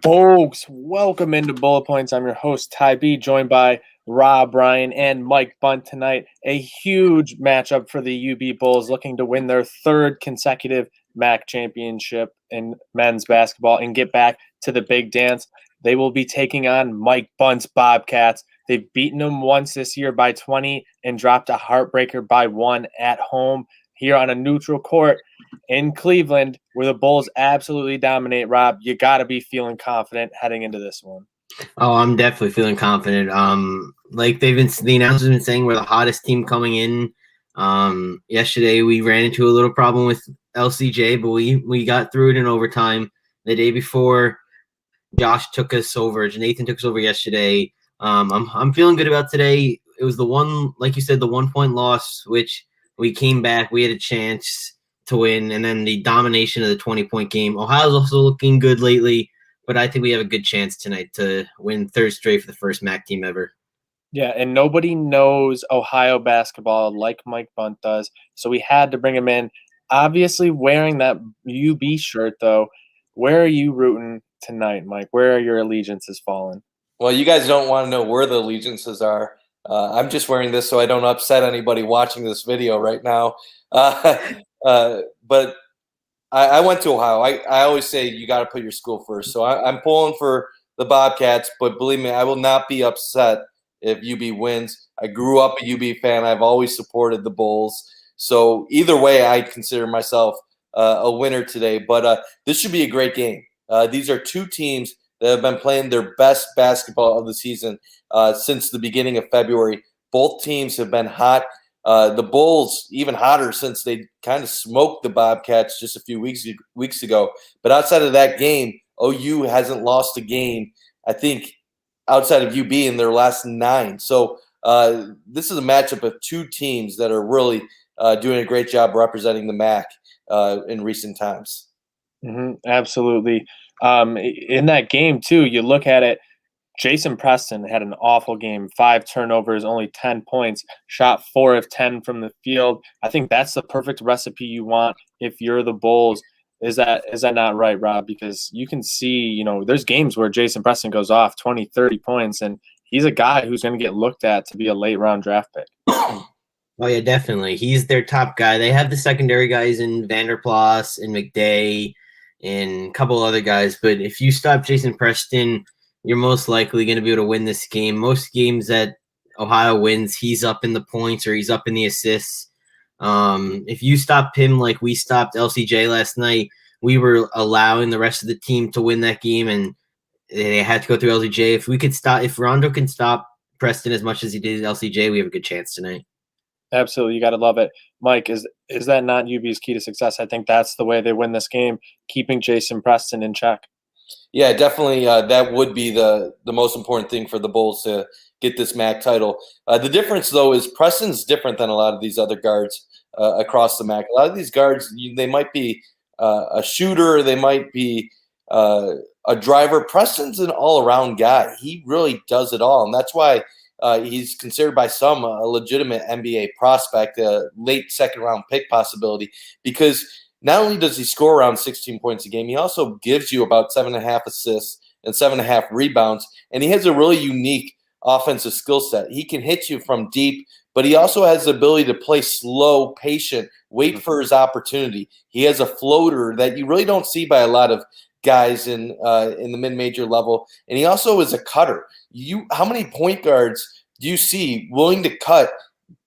Folks, welcome into Bullet Points. I'm your host, Ty B, joined by Rob Ryan and Mike Bunt tonight. A huge matchup for the UB Bulls looking to win their third consecutive MAC championship in men's basketball and get back to the big dance. They will be taking on Mike Bunt's Bobcats. They've beaten them once this year by 20 and dropped a heartbreaker by 1 at home here on a neutral court in Cleveland, where the Bulls absolutely dominate. Rob, you got to be feeling confident heading into this one. Oh, I'm definitely feeling confident. Like the announcers been saying, we're the hottest team coming in. Yesterday we ran into a little problem with LCJ, but we got through it in overtime. The day before, Nathan took us over yesterday. I'm feeling good about today. It was the one, like you said, the 1 point loss, which we came back. We had a chance to win, and then the domination of the 20-point game. Ohio's also looking good lately, but I think we have a good chance tonight to win third straight for the first MAC team ever. Yeah, and nobody knows Ohio basketball like Mike Bunt does, so we had to bring him in. Obviously, wearing that UB shirt, though, where are you rooting tonight, Mike? Where are your allegiances falling? Well, you guys don't want to know where the allegiances are. I'm just wearing this so I don't upset anybody watching this video right now. But I went to Ohio. I always say you got to put your school first. So I'm pulling for the Bobcats, but believe me, I will not be upset if UB wins. I grew up a UB fan. I've always supported the Bulls. So either way, I consider myself a winner today. But this should be a great game. These are two teams that have been playing their best basketball of the season since the beginning of February. Both teams have been hot. The Bulls even hotter since they kind of smoked the Bobcats just a few weeks ago. But outside of that game, OU hasn't lost a game, I think, outside of UB in their last 9. So this is a matchup of two teams that are really doing a great job representing the MAC in recent times. Absolutely. In that game, too, you look at it, Jason Preston had an awful game, 5 turnovers, only 10 points, shot 4 of 10 from the field. I think that's the perfect recipe you want if you're the Bulls. Is that not right, Rob? Because you can see, there's games where Jason Preston goes off 20, 30 points, and he's a guy who's going to get looked at to be a late-round draft pick. Oh, yeah, definitely. He's their top guy. They have the secondary guys in Vanderplas and McDay and a couple other guys, but if you stop Jason Preston, you're most likely going to be able to win this game. Most games that Ohio wins, he's up in the points or he's up in the assists. If you stop him like we stopped LCJ last night, we were allowing the rest of the team to win that game, and they had to go through LCJ. If Rondo can stop Preston as much as he did LCJ, we have a good chance tonight. Absolutely. You got to love it. Mike, is that not UB's key to success? I think that's the way they win this game, keeping Jason Preston in check. Yeah, definitely. That would be the most important thing for the Bulls to get this MAC title. The difference, though, is Preston's different than a lot of these other guards across the MAC. A lot of these guards, they might be a shooter, they might be a driver. Preston's an all-around guy. He really does it all, and that's why he's considered by some a legitimate NBA prospect, a late second-round pick possibility, because not only does he score around 16 points a game, he also gives you about 7.5 assists and 7.5 rebounds, and he has a really unique offensive skill set. He can hit you from deep, but he also has the ability to play slow, patient, wait for his opportunity. He has a floater that you really don't see by a lot of guys in the mid-major level, and he also is a cutter. How many point guards do you see willing to cut,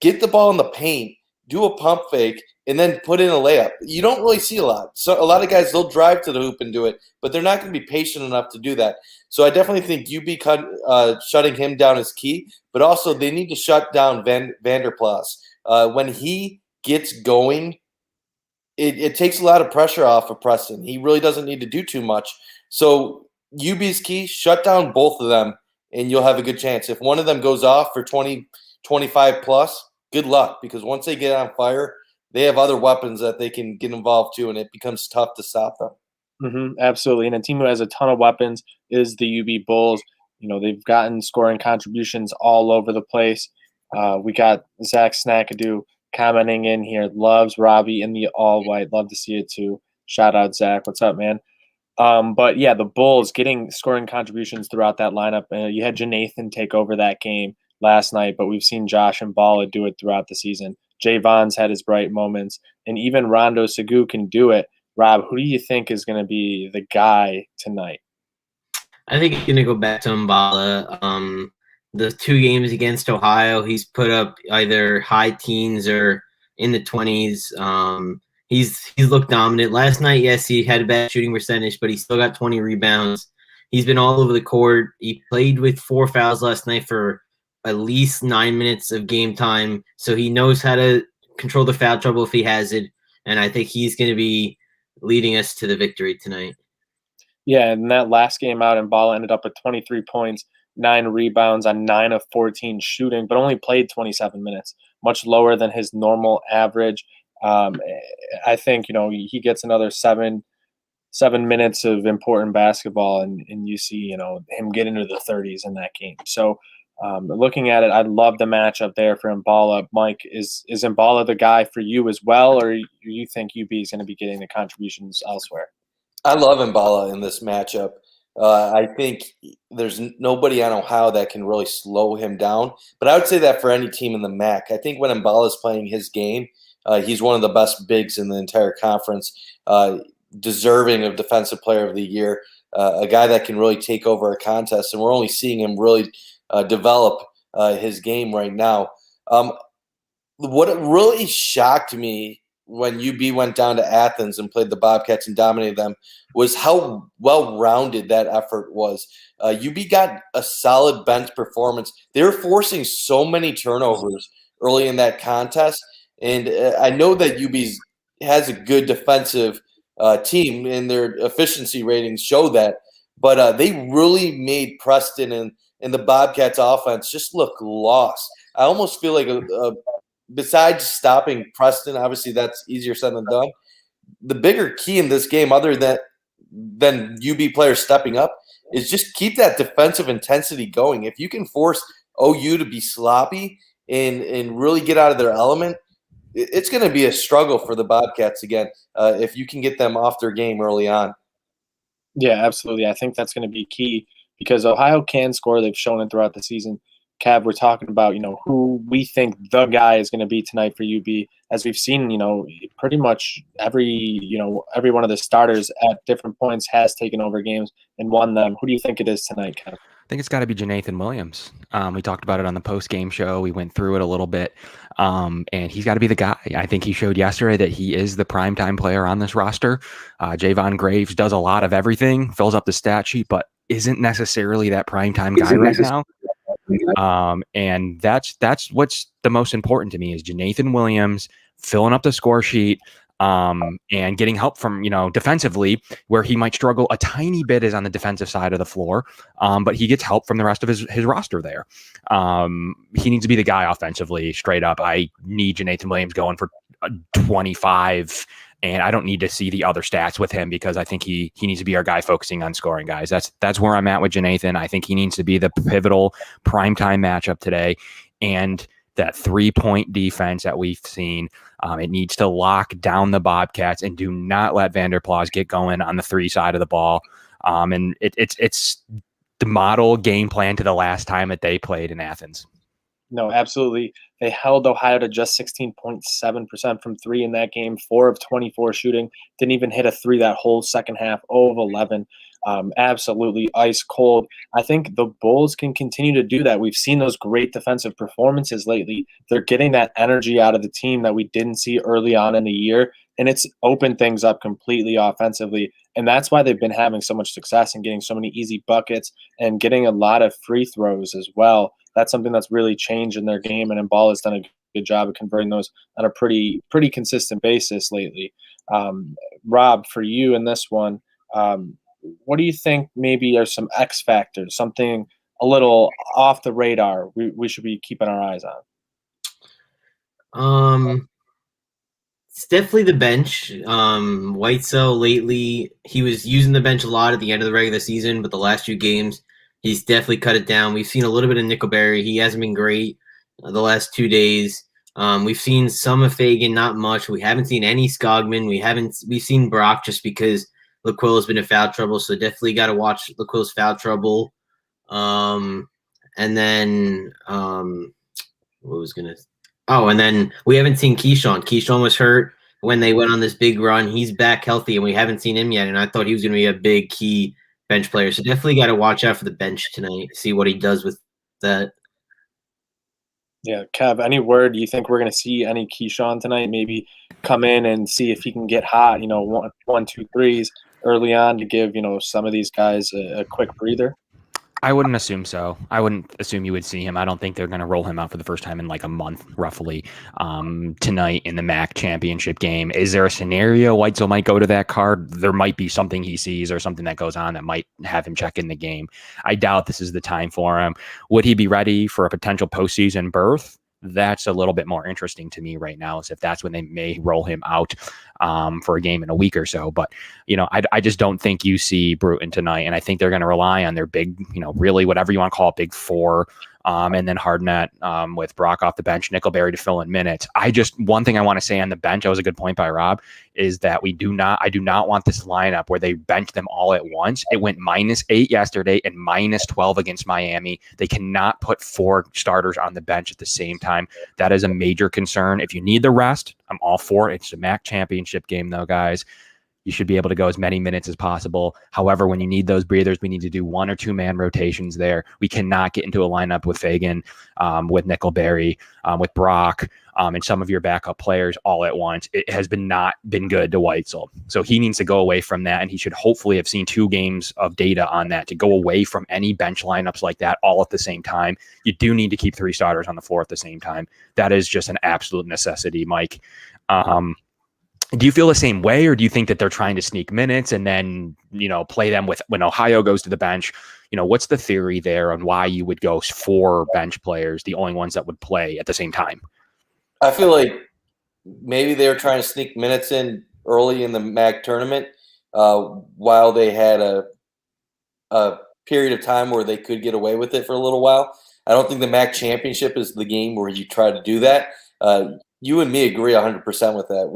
get the ball in the paint, do a pump fake, and then put in a layup? You don't really see a lot. So a lot of guys, they'll drive to the hoop and do it, but they're not going to be patient enough to do that. So I definitely think UB shutting him down is key, but also they need to shut down Vanderplas. When he gets going, it takes a lot of pressure off of Preston. He really doesn't need to do too much. So UB's key, shut down both of them, and you'll have a good chance. If one of them goes off for 20, 25 plus, good luck, because once they get on fire, they have other weapons that they can get involved too, and it becomes tough to stop them. Absolutely. And a team who has a ton of weapons is the UB Bulls. They've gotten scoring contributions all over the place. We got Zach Snackadoo commenting in here, loves Robbie in the all white. Love to see it too. Shout out, Zach. What's up, man? But yeah, the Bulls getting scoring contributions throughout that lineup. You had Janathan take over that game last night, but we've seen Josh and Balla do it throughout the season. Javon's had his bright moments, and even Rondo Segu can do it. Rob, who do you think is going to be the guy tonight? I think he's going to go back to Mbala. The 2 games against Ohio, he's put up either high teens or in the 20s. He's looked dominant. Last night, yes, he had a bad shooting percentage, but he still got 20 rebounds. He's been all over the court. He played with 4 fouls last night for at least 9 minutes of game time, so he knows how to control the foul trouble if he has it, and I think he's going to be leading us to the victory tonight. Yeah, and that last game out, Mbala ended up with 23 points, 9 rebounds on 9 of 14 shooting, but only played 27 minutes, much lower than his normal average. I think he gets another 7 minutes of important basketball, and you see him get into the 30s in that game. So looking at it, I love the matchup there for Mbala. Mike, is Mbala the guy for you as well, or you think UB is going to be getting the contributions elsewhere? I love Mbala in this matchup. I think there's nobody on Ohio that can really slow him down. But I would say that for any team in the MAC. I think when Mbala is playing his game, he's one of the best bigs in the entire conference, deserving of Defensive Player of the Year, a guy that can really take over a contest. And we're only seeing him really develop his game right now. What really shocked me when UB went down to Athens and played the Bobcats and dominated them was how well-rounded that effort was. UB got a solid bench performance. They were forcing so many turnovers early in that contest, and I know that UB has a good defensive team, and their efficiency ratings show that, but they really made Preston and the Bobcats offense just look lost. I almost feel like besides stopping Preston, obviously that's easier said than done. The bigger key in this game, other than UB players stepping up, is just keep that defensive intensity going. If you can force OU to be sloppy and really get out of their element, it's going to be a struggle for the Bobcats again if you can get them off their game early on. Yeah, absolutely. I think that's going to be key because Ohio can score. They've shown it throughout the season. Cav, we're talking about, who we think the guy is going to be tonight for UB. As we've seen, pretty much every one of the starters at different points has taken over games and won them. Who do you think it is tonight, Cav? I think it's got to be Janathan Williams. We talked about it on the post-game show. We went through it a little bit, and he's got to be the guy. I think he showed yesterday that he is the primetime player on this roster. Javon Graves does a lot of everything, fills up the stat sheet, but isn't necessarily that primetime guy right now. And that's what's the most important to me is Janathan Williams filling up the score sheet, and getting help from, defensively, where he might struggle a tiny bit is on the defensive side of the floor. But he gets help from the rest of his roster there. He needs to be the guy offensively, straight up. I need Janathan Williams going for 25, and I don't need to see the other stats with him because I think he needs to be our guy focusing on scoring, guys. That's where I'm at with Janathan. I think he needs to be the pivotal primetime matchup today. And that 3-point defense that we've seen, it needs to lock down the Bobcats and do not let Vanderplas get going on the 3 side of the ball. And it's the model game plan to the last time that they played in Athens. No, absolutely. They held Ohio to just 16.7% from 3 in that game, 4 of 24 shooting. Didn't even hit a 3 that whole second half, 0 of 11. Absolutely ice cold. I think the Bulls can continue to do that. We've seen those great defensive performances lately. They're getting that energy out of the team that we didn't see early on in the year, and it's opened things up completely offensively. And that's why they've been having so much success and getting so many easy buckets and getting a lot of free throws as well. That's something that's really changed in their game, and Mbala has done a good job of converting those on a pretty consistent basis lately. Rob, for you in this one, what do you think maybe are some X factors, something a little off the radar we should be keeping our eyes on? It's definitely the bench. Whitesell lately, he was using the bench a lot at the end of the regular season, but the last few games, he's definitely cut it down. We've seen a little bit of Nickelberry. He hasn't been great the last 2 days. We've seen some of Fagan, not much. We haven't seen any Skogman. We've seen Brock just because LaQuilla's been in foul trouble, so definitely got to watch LaQuilla's foul trouble. And then what was gonna? Oh, and then we haven't seen Keyshawn. Keyshawn was hurt when they went on this big run. He's back healthy, and we haven't seen him yet. And I thought he was gonna be a big key bench player. So definitely got to watch out for the bench tonight. See what he does with that. Yeah, Kev, any word? Do you think we're going to see any Keyshawn tonight? Maybe come in and see if he can get hot, one, two, threes early on to give, some of these guys a quick breather? I wouldn't assume so. I wouldn't assume you would see him. I don't think they're going to roll him out for the first time in like a month, roughly, tonight in the MAC championship game. Is there a scenario Weitzel might go to that card? There might be something he sees or something that goes on that might have him check in the game. I doubt this is the time for him. Would he be ready for a potential postseason berth? That's a little bit more interesting to me right now, is if that's when they may roll him out for a game in a week or so. But, I just don't think you see Bruton tonight. And I think they're going to rely on their big, really whatever you want to call it, big four. And then Hardnett with Brock off the bench, Nickelberry to fill in minutes. One thing I want to say on the bench, that was a good point by Rob, is that I do not want this lineup where they bench them all at once. It went -8 yesterday and -12 against Miami. They cannot put 4 starters on the bench at the same time. That is a major concern. If you need the rest, I'm all for it. It's a MAC championship game though, guys. You should be able to go as many minutes as possible. However, when you need those breathers, we need to do 1 or 2 man rotations there. We cannot get into a lineup with Fagan, with Nickelberry, with Brock, and some of your backup players all at once. It has not been good to Weitzel. So he needs to go away from that, and he should hopefully have seen 2 games of data on that to go away from any bench lineups like that all at the same time. You do need to keep 3 starters on the floor at the same time. That is just an absolute necessity, Mike. Do you feel the same way, or do you think that they're trying to sneak minutes and then, play them with when Ohio goes to the bench? What's the theory there on why you would go 4 bench players, the only ones that would play at the same time? I feel like maybe they were trying to sneak minutes in early in the MAC tournament while they had a period of time where they could get away with it for a little while. I don't think the MAC championship is the game where you try to do that. You and me agree 100% with that.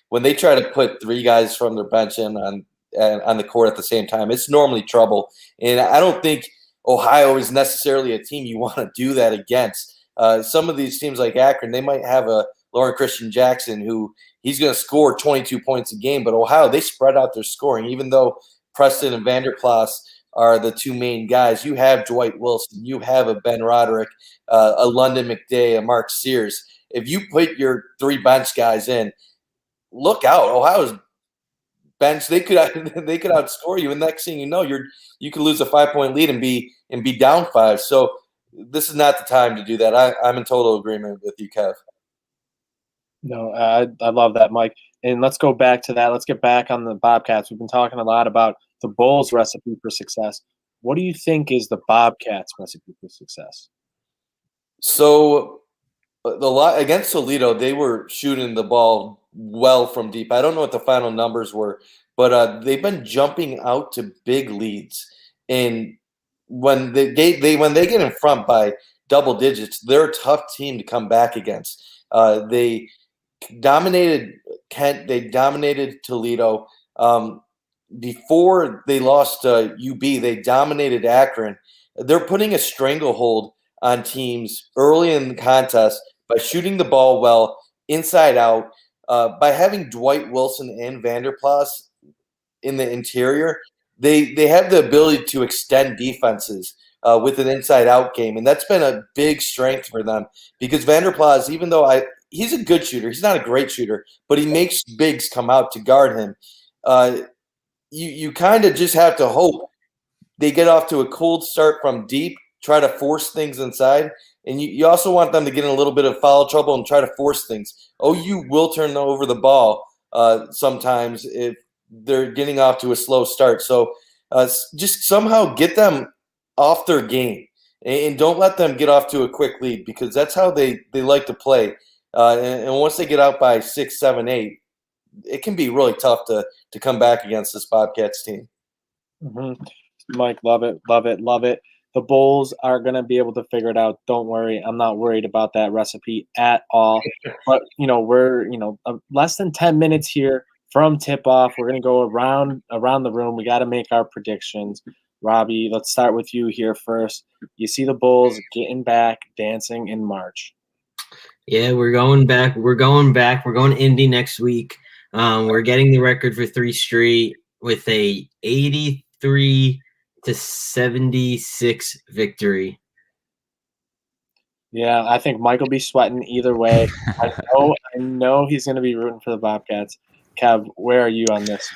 When they try to put 3 guys from their bench in on the court at the same time, it's normally trouble. And I don't think Ohio is necessarily a team you want to do that against. Some of these teams like Akron, they might have a Lauren Christian Jackson who he's going to score 22 points a game. But Ohio, they spread out their scoring. Even though Preston and Vanderplas are the 2 main guys, you have Dwight Wilson, you have a Ben Roderick, a London McDay, a Mark Sears. If you put your 3 bench guys in, look out. Ohio's bench, they could outscore you, and next thing you know, you could lose a 5-point lead and be down 5. So this is not the time to do that. I'm in total agreement with you, Kev. No, I love that, Mike. And let's go back to that. Let's get back on the Bobcats. We've been talking a lot about the Bulls' recipe for success. What do you think is the Bobcats' recipe for success? So against Toledo, they were shooting the ball well from deep. I don't know what the final numbers were, but they've been jumping out to big leads. And when they get in front by double digits, they're a tough team to come back against. They dominated Kent. They dominated Toledo. Before they lost UB, they dominated Akron. They're putting a stranglehold on teams early in the contest by shooting the ball well, inside out, by having Dwight Wilson and Vanderplas in the interior. They have the ability to extend defenses with an inside-out game, and that's been a big strength for them because Vanderplas, even though he's a good shooter, he's not a great shooter, but he makes bigs come out to guard him. You kind of just have to hope they get off to a cold start from deep, try to force things inside. And you also want them to get in a little bit of foul trouble and try to force things. OU will turn over the ball sometimes if they're getting off to a slow start. So just somehow get them off their game and don't let them get off to a quick lead because that's how they like to play. And once they get out by 6, 7, 8, it can be really tough to come back against this Bobcats team. Mm-hmm. Mike, love it, love it, love it. The Bulls are going to be able to figure it out. Don't worry. I'm not worried about that recipe at all. But, we're, less than 10 minutes here from tip-off, we're going to go around the room. We got to make our predictions. Robbie, let's start with you here first. You see the Bulls getting back, dancing in March. Yeah, we're going back. We're going to Indy next week. We're getting the record for 3 straight with a 83-76 victory. Yeah, I think Mike will be sweating either way. I know he's going to be rooting for the Bobcats. Kev, where are you on this?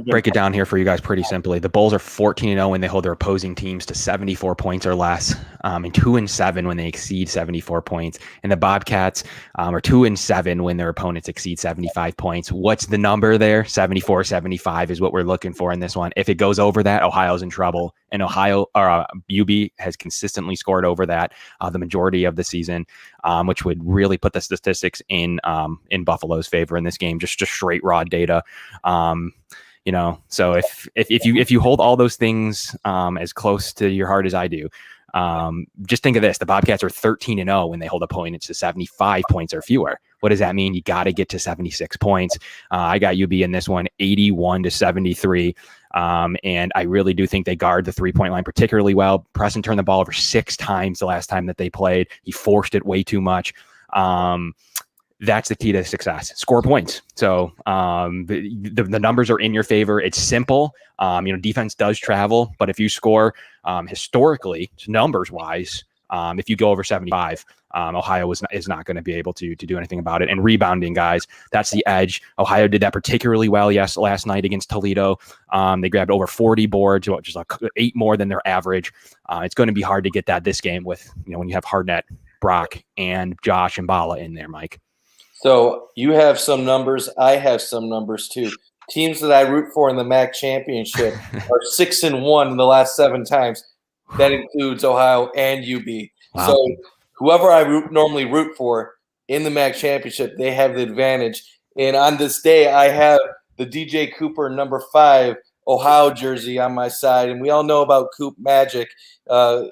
Break it down here for you guys pretty simply. The Bulls are 14-0 when they hold their opposing teams to 74 points or less, and 2-7 when they exceed 74 points. And the Bobcats are 2-7 when their opponents exceed 75 points. What's the number there? 74-75 is what we're looking for in this one. If it goes over that, Ohio's in trouble. And UB has consistently scored over that the majority of the season, which would really put the statistics in Buffalo's favor in this game. Just straight raw data. So if you hold all those things as close to your heart as I do, just think of this: the Bobcats are 13-0 when they hold opponents to 75 points or fewer. What does that mean? You got to get to 76 points. I got UB in this one, 81-73. And I really do think they guard the 3-point line particularly well. Preston turned the ball over 6 times the last time that they played. He forced it way too much. That's the key to success. Score points. So the numbers are in your favor. It's simple. Defense does travel, but if you score historically, numbers wise, if you go over 75, Ohio is not going to be able to do anything about it. And rebounding, guys, that's the edge. Ohio did that particularly well last night against Toledo. They grabbed over 40 boards, which is like 8 more than their average. It's going to be hard to get that this game with when you have Hardnett, Brock, and Josh and Bala in there, Mike. So you have some numbers. I have some numbers too. Teams that I root for in the MAC championship are 6-1 in the last 7 times. That includes Ohio and UB. Wow. So whoever I normally root for in the MAC championship, they have the advantage. And on this day, I have the DJ Cooper number 5 Ohio jersey on my side. And we all know about Coop Magic,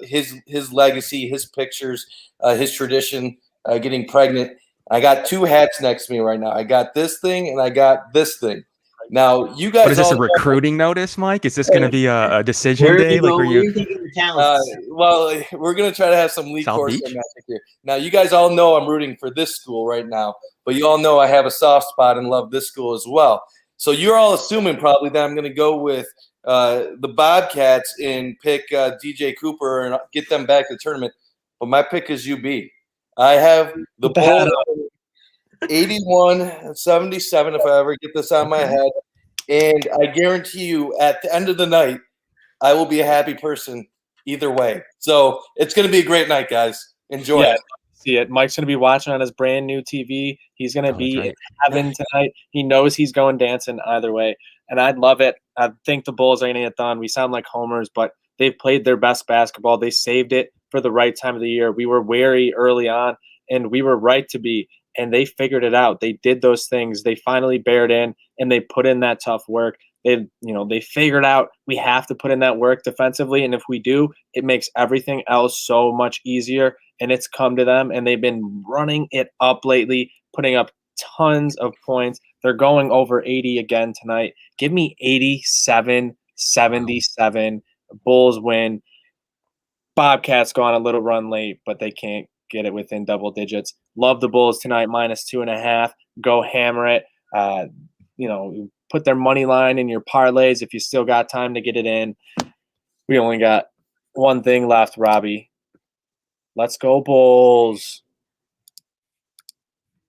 his legacy, his pictures, his tradition, getting pregnant. I got 2 hats next to me right now. I got this thing and I got this thing. Now, you guys. What is this, a recruiting notice, Mike? Is this going to be a decision day? Well, we're going to try to have some league course magic here. Now, you guys all know I'm rooting for this school right now, but you all know I have a soft spot and love this school as well. So you're all assuming probably that I'm going to go with the Bobcats and pick DJ Cooper and get them back to the tournament. But my pick is UB. I have the Bulls 81-77 if I ever get this out of my head. And I guarantee you at the end of the night, I will be a happy person either way. So it's going to be a great night, guys. Enjoy it. See it. Mike's going to be watching on his brand new TV. He's going to be in heaven tonight. He knows he's going dancing either way. And I'd love it. I think the Bulls are going to get done. We sound like homers, but they've played their best basketball. They saved it for the right time of the year. We were wary early on, and we were right to be. And they figured it out. They did those things. They finally bared in, and they put in that tough work. They figured out we have to put in that work defensively, and if we do, it makes everything else so much easier. And it's come to them, and they've been running it up lately, putting up tons of points. They're going over 80 again tonight. Give me 87-77. Bulls win. Bobcats go on a little run late, but they can't get it within double digits. Love the Bulls tonight, -2.5. Go hammer it. Put their money line in your parlays if you still got time to get it in. We only got one thing left, Robbie. Let's go, Bulls.